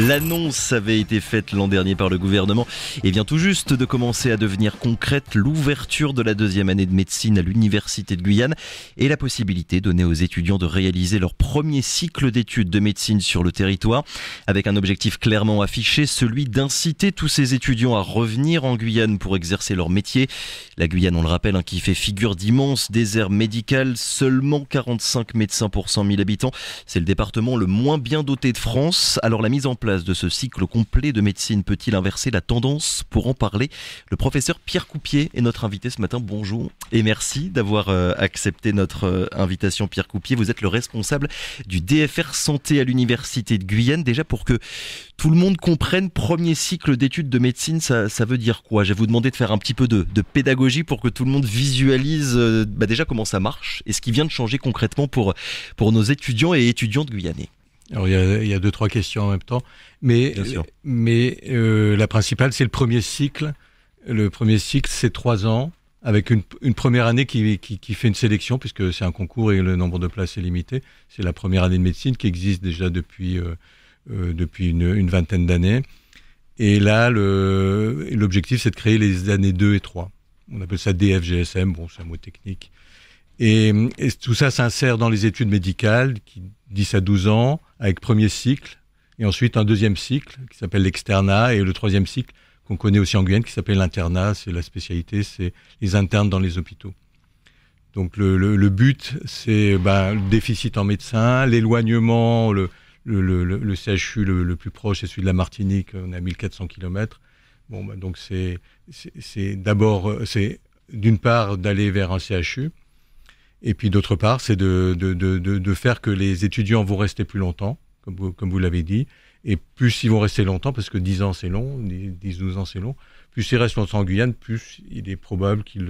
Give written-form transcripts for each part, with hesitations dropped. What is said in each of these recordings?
L'annonce avait été faite l'an dernier par le gouvernement et vient tout juste de commencer à devenir concrète. L'ouverture de la deuxième année de médecine à l'Université de Guyane et la possibilité donnée aux étudiants de réaliser leur premier cycle d'études de médecine sur le territoire, avec un objectif clairement affiché, celui d'inciter tous ces étudiants à revenir en Guyane pour exercer leur métier. La Guyane, on le rappelle, qui fait figure d'immense désert médical, seulement 45 médecins pour 100 000 habitants. C'est le département le moins bien doté de France. Alors la mise en place de ce cycle complet de médecine peut-il inverser la tendance? Pour en parler, le professeur Pierre Coupier est notre invité ce matin. Bonjour et merci d'avoir accepté notre invitation, Pierre Coupier. Vous êtes le responsable du DFR Santé à l'Université de Guyane. Déjà pour que tout le monde comprenne, premier cycle d'études de médecine, ça veut dire quoi? Je vais vous demander de faire un petit peu de pédagogie pour que tout le monde visualise déjà comment ça marche et ce qui vient de changer concrètement pour nos étudiants et étudiantes guyanais. Alors il y a deux, trois questions en même temps, mais la principale, c'est le premier cycle. Le premier cycle, c'est 3 ans, avec une première année qui fait une sélection, puisque c'est un concours et le nombre de places est limité. C'est la première année de médecine qui existe déjà depuis une vingtaine d'années. Et là, l'objectif, c'est de créer les années 2 et 3. On appelle ça DFGSM, bon, c'est un mot technique. Et tout ça s'insère dans les études médicales, qui 10 à 12 ans, avec premier cycle, et ensuite un deuxième cycle, qui s'appelle l'externat, et le troisième cycle, qu'on connaît aussi en Guyane, qui s'appelle l'internat, c'est la spécialité, c'est les internes dans les hôpitaux. Donc le but, c'est le déficit en médecins, l'éloignement, le CHU le plus proche, c'est celui de la Martinique, on est à 1400 km. Bon, donc c'est d'abord, c'est d'une part d'aller vers un CHU, et puis d'autre part, c'est de faire que les étudiants vont rester plus longtemps, comme vous l'avez dit, et plus ils vont rester longtemps, parce que 10 ans c'est long, 10-12 ans c'est long, plus ils restent longtemps en Guyane, plus il est probable qu'ils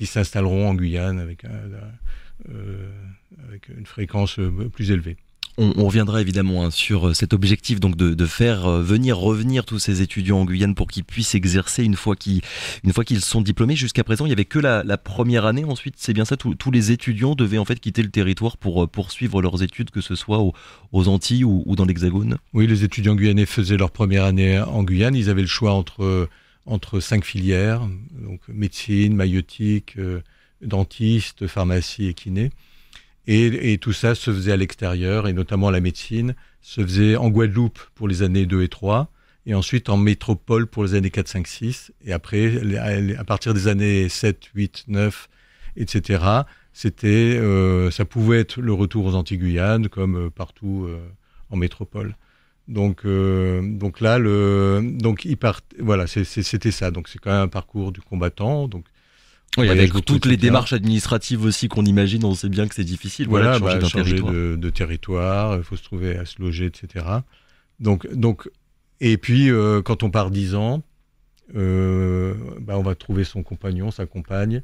s'installeront en Guyane avec une fréquence plus élevée. On reviendra évidemment sur cet objectif donc de faire revenir tous ces étudiants en Guyane pour qu'ils puissent exercer une fois qu'ils sont diplômés. Jusqu'à présent, il n'y avait que la première année. Ensuite, c'est bien ça, tous les étudiants devaient en fait quitter le territoire pour poursuivre leurs études, que ce soit aux Antilles ou dans l'Hexagone. Oui, les étudiants guyanais faisaient leur première année en Guyane. Ils avaient le choix entre 5 filières, donc médecine, maïeutique, dentiste, pharmacie et kiné. Et tout ça se faisait à l'extérieur, et notamment la médecine se faisait en Guadeloupe pour les années 2 et 3, et ensuite en métropole pour les années 4, 5, 6. Et après, à partir des années 7, 8, 9, etc., ça pouvait être le retour aux Antilles-Guyane, comme partout en métropole. Donc là, ils partent. Voilà, c'était ça. Donc c'est quand même un parcours du combattant. Donc oui, avec toutes les démarches administratives aussi qu'on imagine, on sait bien que c'est difficile. Voilà, changer de territoire, il faut se trouver à se loger, etc. Donc, et puis quand on part 10 ans, on va trouver son compagnon, sa compagne.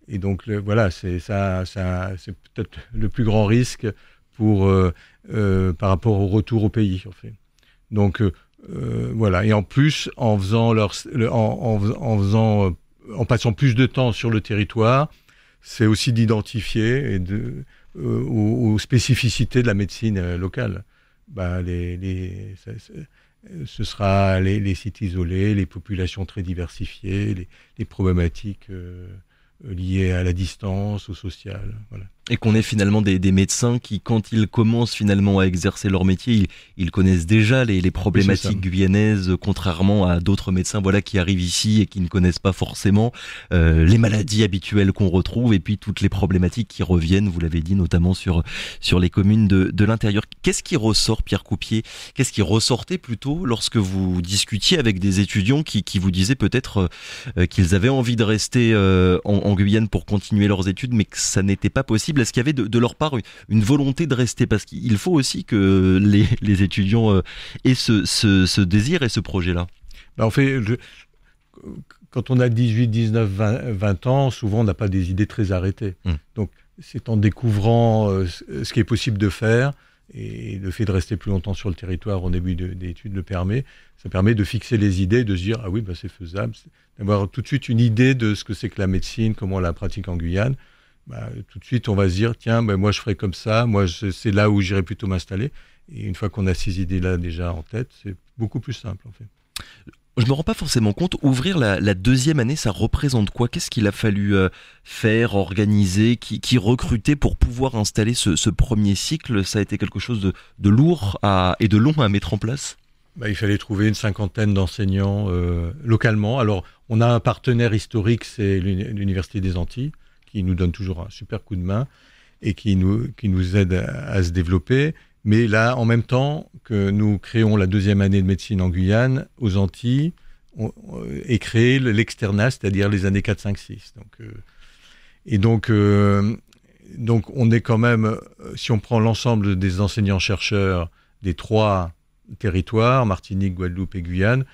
Et donc voilà, c'est peut-être le plus grand risque par rapport au retour au pays, en fait. Donc voilà. Et en plus, en passant plus de temps sur le territoire, c'est aussi d'identifier aux spécificités de la médecine locale. Ce sera les sites isolés, les populations très diversifiées, les problématiques liées à la distance, au social. Voilà. Et qu'on ait finalement des médecins qui, quand ils commencent finalement à exercer leur métier, ils connaissent déjà les problématiques guyanaises, contrairement à d'autres médecins qui arrivent ici et qui ne connaissent pas forcément les maladies habituelles qu'on retrouve, et puis toutes les problématiques qui reviennent, vous l'avez dit, notamment sur les communes de l'intérieur. Qu'est-ce qui ressort, Pierre Coupier? Qu'est-ce qui ressortait plutôt lorsque vous discutiez avec des étudiants qui vous disaient peut-être qu'ils avaient envie de rester en Guyane pour continuer leurs études, mais que ça n'était pas possible? Est-ce qu'il y avait de leur part une volonté de rester? Parce qu'il faut aussi que les étudiants aient ce désir et ce projet-là. En fait, quand on a 18, 19, 20 ans, souvent on n'a pas des idées très arrêtées. Donc c'est en découvrant ce qui est possible de faire, et le fait de rester plus longtemps sur le territoire au début d'études ça permet de fixer les idées, de se dire « Ah oui, c'est faisable », d'avoir tout de suite une idée de ce que c'est que la médecine, comment on la pratique en Guyane. tout de suite, on va se dire, tiens, moi, je ferai comme ça, moi, c'est là où j'irai plutôt m'installer. Et une fois qu'on a ces idées-là déjà en tête, c'est beaucoup plus simple, en fait. Je me rends pas forcément compte, ouvrir la deuxième année, ça représente quoi? Qu'est-ce qu'il a fallu faire, organiser, qui recruter pour pouvoir installer ce premier cycle? Ça a été quelque chose de lourd et de long à mettre en place? Il fallait trouver une 50aine d'enseignants localement. Alors, on a un partenaire historique, c'est l'Université des Antilles, qui nous donne toujours un super coup de main et qui nous aide à se développer. Mais là, en même temps que nous créons la deuxième année de médecine en Guyane, aux Antilles, est créé l'externat, c'est-à-dire les années 4, 5, 6. Donc, on est quand même, si on prend l'ensemble des enseignants-chercheurs des 3 territoires, Martinique, Guadeloupe et Guyane,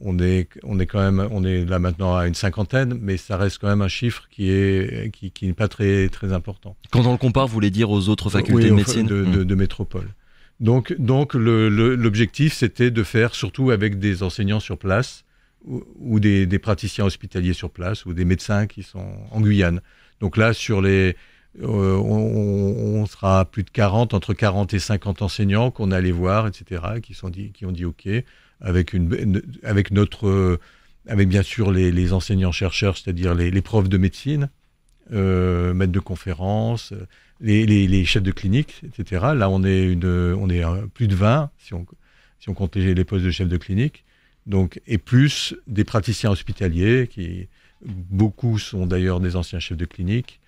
on est là maintenant à une 50aine, mais ça reste quand même un chiffre qui n'est pas très, très important. Quand on le compare, vous voulez dire aux autres facultés de médecine de métropole. Donc l'objectif, c'était de faire surtout avec des enseignants sur place ou des praticiens hospitaliers sur place ou des médecins qui sont en Guyane. Donc là, on sera à plus de 40, entre 40 et 50 enseignants qu'on est allé voir, etc., qui ont dit OK, avec bien sûr les enseignants-chercheurs, c'est-à-dire les profs de médecine, maîtres de conférences, les chefs de clinique, etc. Là, on est plus de 20, si on compte les postes de chefs de clinique. Donc, et plus des praticiens hospitaliers, beaucoup sont d'ailleurs des anciens chefs de clinique,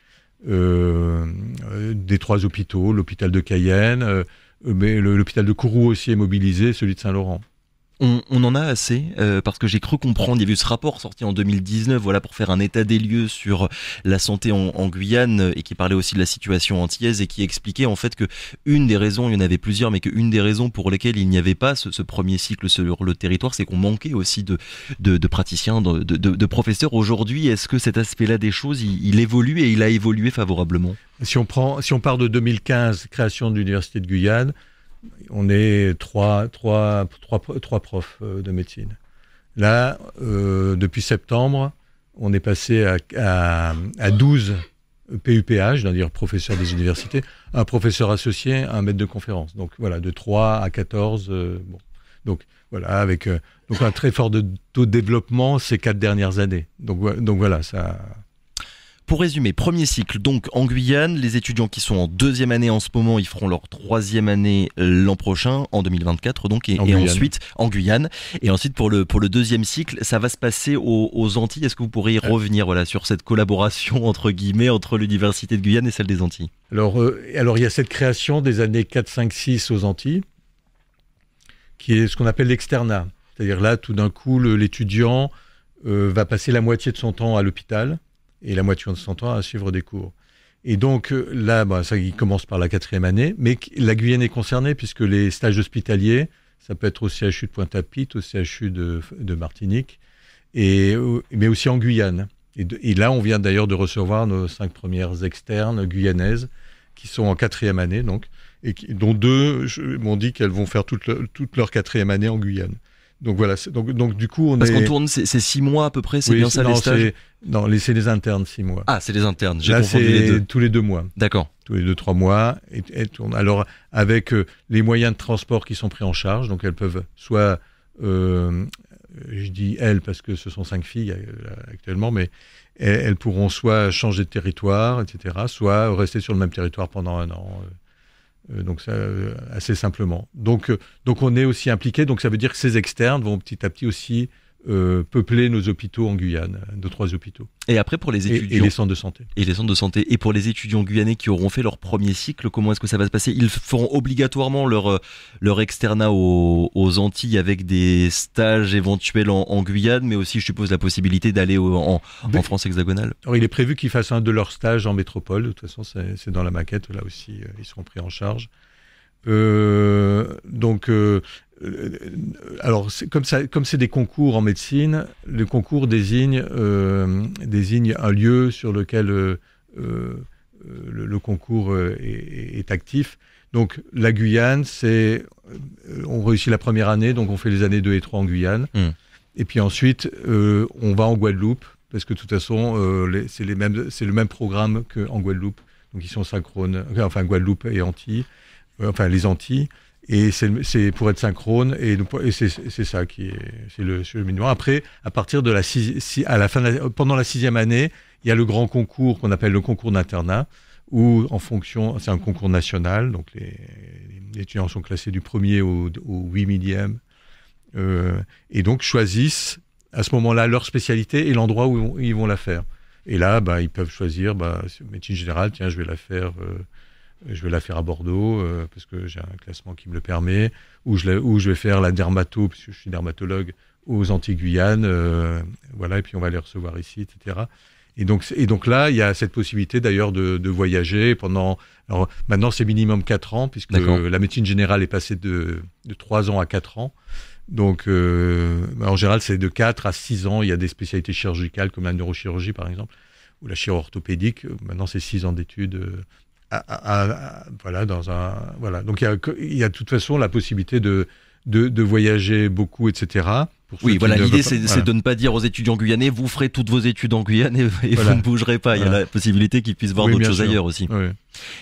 des 3 hôpitaux, l'hôpital de Cayenne, mais l'hôpital de Kourou aussi est mobilisé, celui de Saint-Laurent. On en a assez, parce que j'ai cru comprendre, il y avait eu ce rapport sorti en 2019, pour faire un état des lieux sur la santé en Guyane, et qui parlait aussi de la situation antillaise, et qui expliquait en fait que une des raisons, il y en avait plusieurs, mais qu'une des raisons pour lesquelles il n'y avait pas ce premier cycle sur le territoire, c'est qu'on manquait aussi de praticiens, de professeurs. Aujourd'hui, est-ce que cet aspect-là des choses, il évolue et il a évolué favorablement? Si on part de 2015, création de l'Université de Guyane, on est trois profs de médecine. Là, depuis septembre, on est passé à 12 PUPH, c'est-à-dire professeurs des universités, un professeur associé, un maître de conférence. Donc voilà, de 3 à 14. Donc voilà, avec un très fort taux de développement ces 4 dernières années. Donc voilà, ça... Pour résumer, premier cycle donc en Guyane, les étudiants qui sont en deuxième année en ce moment, ils feront leur troisième année l'an prochain, en 2024 donc, et ensuite en Guyane. Et ensuite pour le deuxième cycle, ça va se passer aux Antilles. Est-ce que vous pourriez revenir sur cette collaboration entre guillemets entre l'Université de Guyane et celle des Antilles? Alors il y a cette création des années 4, 5, 6 aux Antilles, qui est ce qu'on appelle l'externat. C'est-à-dire là, tout d'un coup, l'étudiant va passer la moitié de son temps à l'hôpital, et la moitié de son temps à suivre des cours. Et donc là, ça, il commence par la 4e année, mais la Guyane est concernée puisque les stages hospitaliers, ça peut être au CHU de Pointe-à-Pitre, au CHU de Martinique, mais aussi en Guyane. Et là, on vient d'ailleurs de recevoir nos 5 premières externes guyanaises qui sont en 4e année, donc, dont 2 m'ont dit qu'elles vont faire toute leur 4e année en Guyane. Donc voilà, donc du coup Parce qu'on tourne, c'est 6 mois à peu près, c'est bien ça les stages? C'est les internes, 6 mois. Ah, c'est les internes, j'ai là, confondu les deux. Tous les 2 mois. D'accord. Tous les 2-3 mois. Alors, avec les moyens de transport qui sont pris en charge, donc elles peuvent soit, je dis elles parce que ce sont 5 filles actuellement, mais elles pourront soit changer de territoire, etc., soit rester sur le même territoire pendant 1 an. Donc ça, assez simplement. Donc on est aussi impliqué. Donc ça veut dire que ces externes vont petit à petit aussi peupler nos hôpitaux en Guyane, nos 3 hôpitaux. Et après pour les étudiants et les centres de santé. Et les centres de santé. Et pour les étudiants guyanais qui auront fait leur premier cycle, comment est-ce que ça va se passer? Ils feront obligatoirement leur externat aux Antilles avec des stages éventuels en Guyane, mais aussi je suppose la possibilité d'aller en France hexagonale. Alors il est prévu qu'ils fassent un de leurs stages en métropole. De toute façon, c'est dans la maquette. Là aussi, ils seront pris en charge. Alors, comme c'est des concours en médecine, le concours désigne un lieu sur lequel le concours est actif. Donc, la Guyane, on réussit la première année, donc on fait les années 2 et 3 en Guyane. Et puis ensuite, on va en Guadeloupe parce que de toute façon, c'est le même programme qu'en Guadeloupe. Donc ils sont synchrones, enfin Guadeloupe et Antilles, enfin les Antilles. Et c'est pour être synchrone, et c'est ça qui est, c'est le cheminement. Après, à partir de pendant la 6e année, il y a le grand concours qu'on appelle le concours d'internat, où c'est un concours national, donc les étudiants sont classés du 1er au 8 millième, et donc choisissent à ce moment-là leur spécialité et l'endroit où ils vont la faire. Et là, ils peuvent choisir, médecine générale, tiens, je vais la faire à Bordeaux, parce que j'ai un classement qui me le permet, ou je vais faire la dermato, parce que je suis dermatologue, aux Antilles-Guyane, voilà, et puis on va les recevoir ici, etc. Et donc là, il y a cette possibilité d'ailleurs de voyager pendant... Alors maintenant, c'est minimum 4 ans, puisque la médecine générale est passée de 3 ans à 4 ans. Donc, en général, c'est de 4 à 6 ans. Il y a des spécialités chirurgicales, comme la neurochirurgie, par exemple, ou la chirurgie orthopédique. Maintenant, c'est 6 ans d'études. Voilà. Donc, il y a de toute façon la possibilité de voyager beaucoup, etc. Oui, voilà, l'idée c'est de ne pas dire aux étudiants guyanais, vous ferez toutes vos études en Guyane et vous ne bougerez pas. Il y a la possibilité qu'ils puissent voir d'autres choses ailleurs aussi. Oui.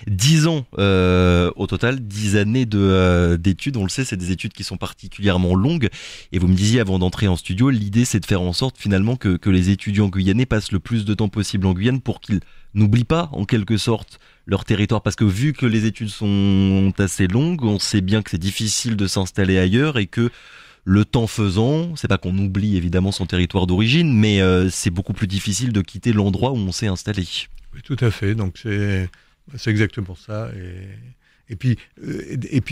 10 ans au total, 10 années d'études, on le sait, c'est des études qui sont particulièrement longues. Et vous me disiez avant d'entrer en studio, l'idée c'est de faire en sorte finalement que les étudiants guyanais passent le plus de temps possible en Guyane pour qu'ils n'oublient pas en quelque sorte leur territoire. Parce que vu que les études sont assez longues, on sait bien que c'est difficile de s'installer ailleurs et que le temps faisant, c'est pas qu'on oublie évidemment son territoire d'origine, mais c'est beaucoup plus difficile de quitter l'endroit où on s'est installé. Oui, tout à fait. Donc c'est exactement ça. Et puis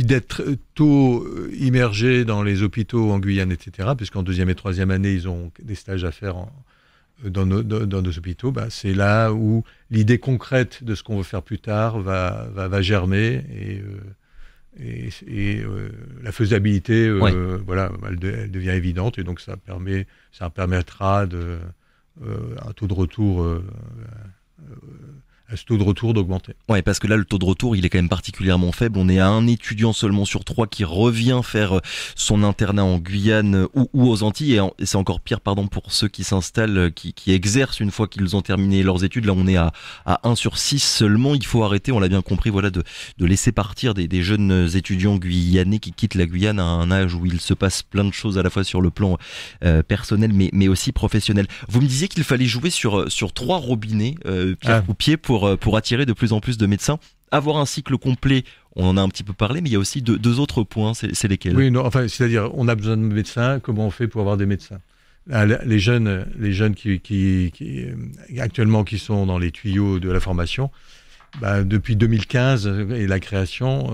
d'être tôt immergé dans les hôpitaux en Guyane, etc. Puisqu'en 2e et 3e année, ils ont des stages à faire dans nos hôpitaux. C'est là où l'idée concrète de ce qu'on veut faire plus tard va germer et la faisabilité, voilà, elle devient évidente, et donc ça permettra un taux de retour, ce taux de retour d'augmenter. Ouais, parce que là, le taux de retour, il est quand même particulièrement faible. On est à un étudiant seulement sur 3 qui revient faire son internat en Guyane ou aux Antilles. Et c'est encore pire, pour ceux qui s'installent, qui exercent une fois qu'ils ont terminé leurs études. Là, on est à 1 sur 6 seulement. Il faut arrêter, on l'a bien compris, voilà, de laisser partir des jeunes étudiants guyanais qui quittent la Guyane à un âge où il se passe plein de choses à la fois sur le plan personnel, mais aussi professionnel. Vous me disiez qu'il fallait jouer sur 3 robinets, pierre ou pied, pour attirer de plus en plus de médecins. Avoir un cycle complet, on en a un petit peu parlé, mais il y a aussi deux autres points, c'est lesquels? Oui, c'est-à-dire, on a besoin de médecins, comment on fait pour avoir des médecins? Les jeunes qui actuellement qui sont dans les tuyaux de la formation, depuis 2015 et la création,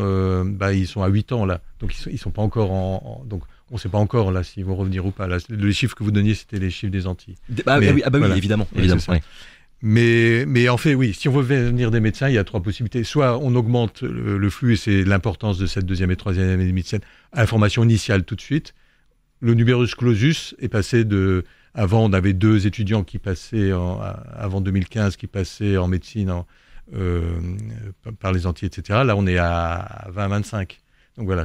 ils sont à 8 ans là, donc ils sont pas encore donc on ne sait pas encore là s'ils vont revenir ou pas. Là, les chiffres que vous donniez, c'était les chiffres des Antilles. Oui, évidemment. Ouais. Mais en fait, oui, si on veut venir des médecins, il y a 3 possibilités. Soit on augmente le flux, et c'est l'importance de cette 2e et 3e année de médecine, à la formation initiale tout de suite. Le numerus clausus est passé avant, on avait 2 étudiants qui passaient, avant 2015, qui passaient en médecine par les Antilles, etc. Là, on est à 20-25. Donc voilà.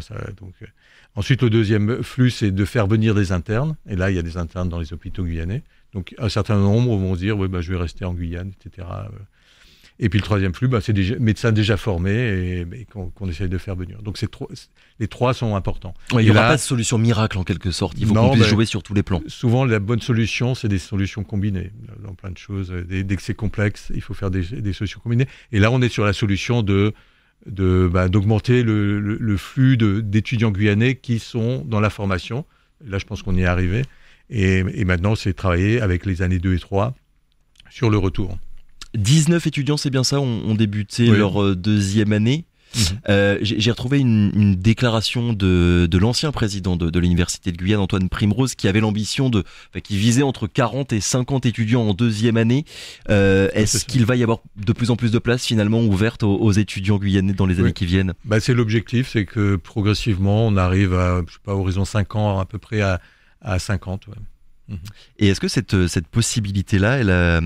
Ensuite, le 2e flux, c'est de faire venir des internes. Et là, il y a des internes dans les hôpitaux guyanais. Donc, un certain nombre vont se dire, je vais rester en Guyane, etc. Et puis, le 3e flux, c'est des médecins déjà formés et qu'on essaye de faire venir. Donc, les 3 sont importants. Ouais, il n'y aura pas de solution miracle, en quelque sorte. Il faut qu'on puisse jouer sur tous les plans. Souvent, la bonne solution, c'est des solutions combinées. Dans plein de choses. Dès que c'est complexe, il faut faire des solutions combinées. Et là, on est sur la solution d'augmenter le flux d'étudiants guyanais qui sont dans la formation. Là, je pense qu'on y est arrivé. Et maintenant, c'est travailler avec les années 2 et 3 sur le retour. 19 étudiants, c'est bien ça, ont débuté leur 2e année. J'ai retrouvé une déclaration de l'ancien président de l'Université de Guyane, Antoine Primrose, qui avait l'ambition qui visait entre 40 et 50 étudiants en 2e année. Est-ce qu'il va y avoir de plus en plus de places finalement ouvertes aux étudiants guyanais dans les années qui viennent? C'est l'objectif, c'est que progressivement, on arrive à, horizon 5 ans à peu près à 50. Ouais. Et est-ce que cette possibilité-là, elle a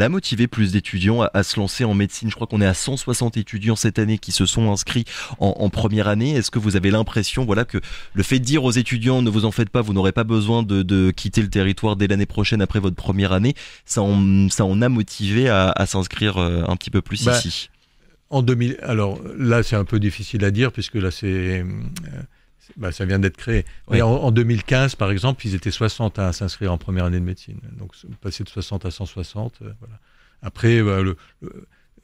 motivé plus d'étudiants à se lancer en médecine? Je crois qu'on est à 160 étudiants cette année qui se sont inscrits en première année. Est-ce que vous avez l'impression, que le fait de dire aux étudiants ne vous en faites pas, vous n'aurez pas besoin de quitter le territoire dès l'année prochaine après votre première année, ça en a motivé à s'inscrire un petit peu plus ici? En 2000, alors là c'est un peu difficile à dire puisque là ça vient d'être créé. Oui. Mais en 2015, par exemple, ils étaient 60 à s'inscrire en première année de médecine. Donc, passer de 60 à 160, voilà. Après,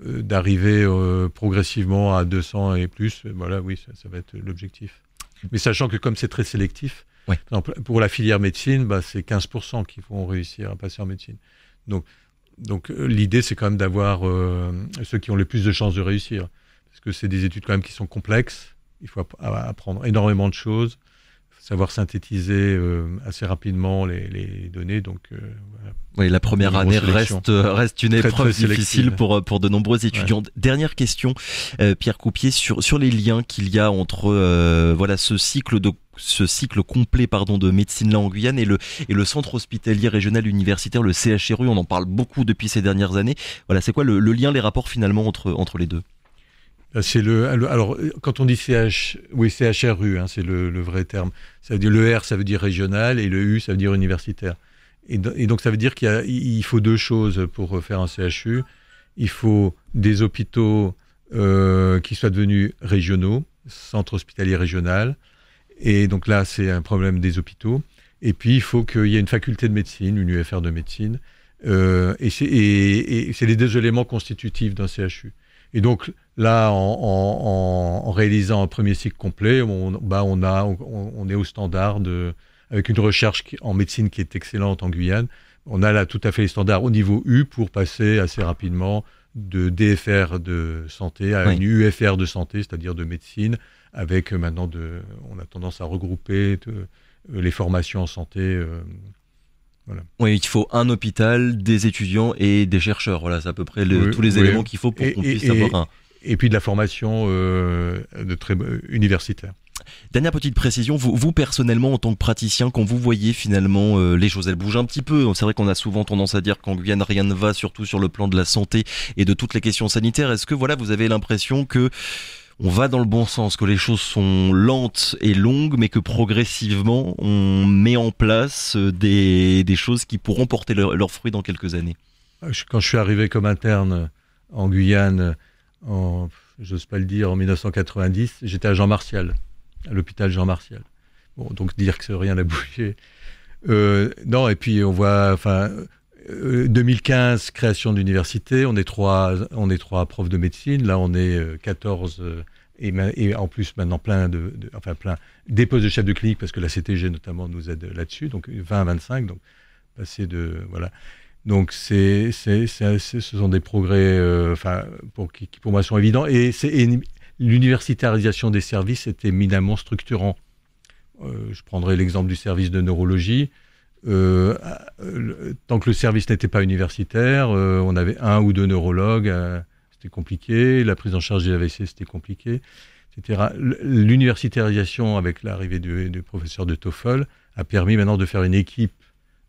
d'arriver progressivement à 200 et plus, oui, ça va être l'objectif. Mais sachant que comme c'est très sélectif, oui. Par exemple, pour la filière médecine, c'est 15% qui vont réussir à passer en médecine. Donc l'idée, c'est quand même d'avoir ceux qui ont le plus de chances de réussir. Parce que c'est des études quand même qui sont complexes. Il faut apprendre énormément de choses, savoir synthétiser assez rapidement les données. Donc, voilà. Oui, la première année reste une épreuve difficile pour de nombreux étudiants. Ouais. Dernière question, Pierre Coupier, sur les liens qu'il y a entre ce cycle complet de médecine là en Guyane et le centre hospitalier régional universitaire, le CHRU. On en parle beaucoup depuis ces dernières années. Voilà, c'est quoi le lien, les rapports finalement entre les deux? C'est alors, quand on dit CHRU, c'est le vrai terme. Ça veut dire le R, ça veut dire régional, et le U, ça veut dire universitaire. Et donc, ça veut dire qu'il faut deux choses pour faire un CHU. Il faut des hôpitaux qui soient devenus régionaux, centre hospitalier régional. Et donc là, c'est un problème des hôpitaux. Et puis, il faut qu'il y ait une faculté de médecine, une UFR de médecine. Et c'est les deux éléments constitutifs d'un CHU. Et donc là, en réalisant un premier cycle complet, on est au standard avec une recherche en médecine qui est excellente en Guyane. On a là tout à fait les standards au niveau U pour passer assez rapidement de DFR de santé à une UFR de santé, c'est-à-dire de médecine, avec maintenant on a tendance à regrouper les formations en santé. Voilà. Oui, il faut un hôpital, des étudiants et des chercheurs. Voilà, c'est à peu près tous les éléments qu'il faut pour qu'on puisse avoir un. Et puis de la formation universitaire. Dernière petite précision, vous personnellement en tant que praticien, quand vous voyez finalement les choses, elles bougent un petit peu. C'est vrai qu'on a souvent tendance à dire qu'en Guyane rien ne va, surtout sur le plan de la santé et de toutes les questions sanitaires. Est-ce que vous avez l'impression que on va dans le bon sens, que les choses sont lentes et longues, mais que progressivement, on met en place des choses qui pourront porter leurs fruits dans quelques années? Quand je suis arrivé comme interne en Guyane, j'ose pas le dire, en 1990, j'étais à Jean Martial, à l'hôpital Jean Martial. Bon, donc dire que rien n'a bougé. Non, et puis on voit, 2015, création de l'université, on est trois profs de médecine, là on est 14 et en plus maintenant plein des postes de chef de clinique parce que la CTG notamment nous aide là-dessus, donc 20 à 25, donc passer voilà. Donc ce sont des progrès qui pour moi sont évidents et l'universitarisation des services est éminemment structurant. Je prendrai l'exemple du service de neurologie. Tant que le service n'était pas universitaire, on avait 1 ou 2 neurologues, c'était compliqué, la prise en charge des AVC c'était compliqué, etc. L'universitarisation avec l'arrivée du professeur de TOEFL a permis maintenant de faire une équipe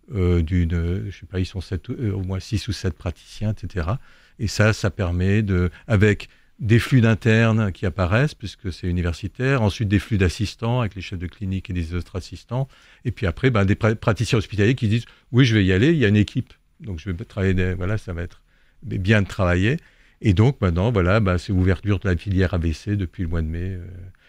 je sais pas, ils sont au moins 6 ou 7 praticiens, etc. Et ça permet avec des flux d'internes qui apparaissent, puisque c'est universitaire, ensuite des flux d'assistants avec les chefs de clinique et des autres assistants, et puis après des praticiens hospitaliers qui disent « oui, je vais y aller, il y a une équipe, donc je vais travailler, ça va être bien de travailler ». Et donc maintenant, c'est l'ouverture de la filière AVC depuis le mois de mai.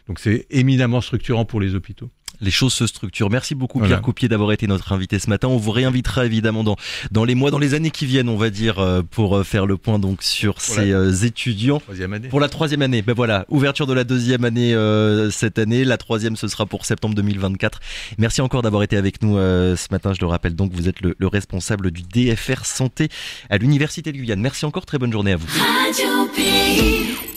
Donc c'est éminemment structurant pour les hôpitaux. Les choses se structurent. Merci beaucoup Pierre Coupier d'avoir été notre invité ce matin. On vous réinvitera évidemment dans les mois, dans les années qui viennent, on va dire, pour faire le point donc sur ces étudiants. Pour la 3e année. Ouverture de la 2e année cette année. La 3e, ce sera pour septembre 2024. Merci encore d'avoir été avec nous ce matin. Je le rappelle donc, vous êtes le responsable du DFR Santé à l'Université de Guyane. Merci encore, très bonne journée à vous. Radio Pays.